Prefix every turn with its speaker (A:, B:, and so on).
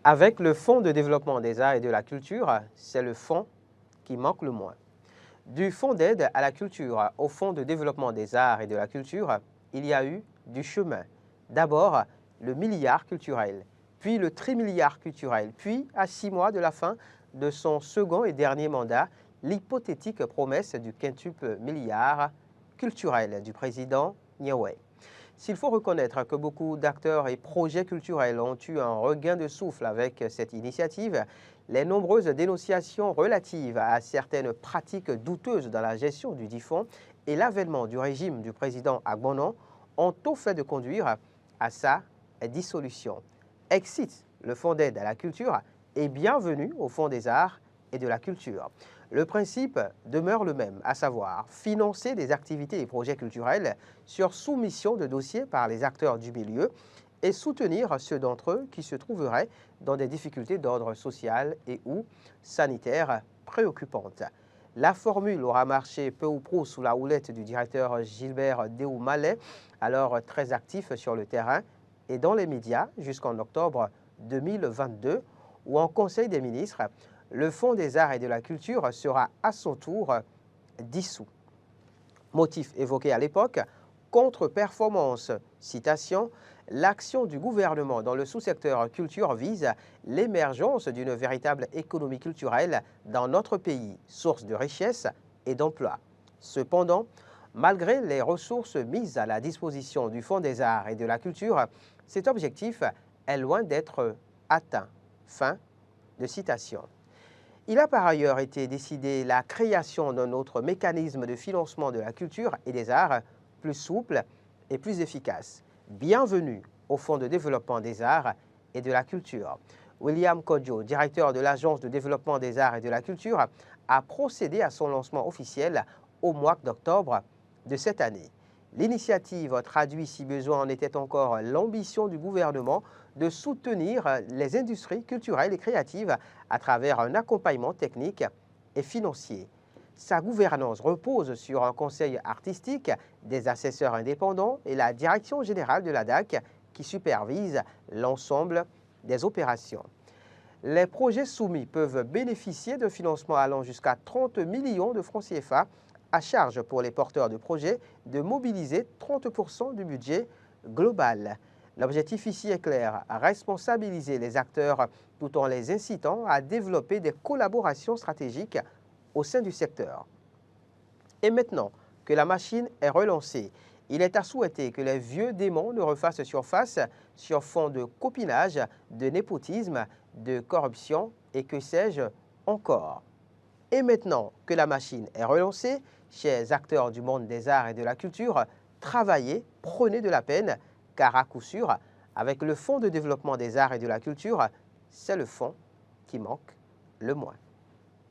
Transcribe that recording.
A: Avec le Fonds de développement des arts et de la culture, c'est le fonds qui manque le moins. Du Fonds d'aide à la culture au Fonds de développement des arts et de la culture, il y a eu du chemin. D'abord, le milliard culturel, puis le trimilliard culturel, puis, à 6 mois de la fin de son second et dernier mandat, l'hypothétique promesse du quintuple milliard culturel du président Niawey. S'il faut reconnaître que beaucoup d'acteurs et projets culturels ont eu un regain de souffle avec cette initiative, les nombreuses dénonciations relatives à certaines pratiques douteuses dans la gestion du dit fonds et l'avènement du régime du président Agbonon ont au fait de conduire à sa dissolution. Exit le Fonds d'aide à la culture et bienvenue au Fonds des arts et de la culture. Le principe demeure le même, à savoir financer des activités et projets culturels sur soumission de dossiers par les acteurs du milieu et soutenir ceux d'entre eux qui se trouveraient dans des difficultés d'ordre social et ou sanitaire préoccupantes. La formule aura marché peu ou prou sous la houlette du directeur Gilbert Déou-Mallet, alors très actif sur le terrain et dans les médias jusqu'en octobre 2022, où en Conseil des ministres, le Fonds des arts et de la culture sera à son tour dissous. Motif évoqué à l'époque, contre-performance, citation, l'action du gouvernement dans le sous-secteur culture vise l'émergence d'une véritable économie culturelle dans notre pays, source de richesse et d'emploi. Cependant, malgré les ressources mises à la disposition du Fonds des arts et de la culture, cet objectif est loin d'être atteint. Fin de citation. Il a par ailleurs été décidé la création d'un autre mécanisme de financement de la culture et des arts plus souple et plus efficace. Bienvenue au Fonds de développement des arts et de la culture. William Kodjo, directeur de l'Agence de développement des arts et de la culture, a procédé à son lancement officiel au mois d'octobre de cette année. L'initiative traduit, si besoin en était encore, l'ambition du gouvernement de soutenir les industries culturelles et créatives à travers un accompagnement technique et financier. Sa gouvernance repose sur un conseil artistique, des assesseurs indépendants et la direction générale de la DAC qui supervise l'ensemble des opérations. Les projets soumis peuvent bénéficier de financements allant jusqu'à 30 millions de francs CFA, à charge pour les porteurs de projets de mobiliser 30% du budget global. L'objectif ici est clair, responsabiliser les acteurs tout en les incitant à développer des collaborations stratégiques au sein du secteur. Et maintenant que la machine est relancée, il est à souhaiter que les vieux démons ne refassent surface sur fond de copinage, de népotisme, de corruption et que sais-je encore. Et maintenant que la machine est relancée, chers acteurs du monde des arts et de la culture, travaillez, prenez de la peine, car à coup sûr, avec le Fonds de développement des arts et de la culture, c'est le fonds qui manque le moins.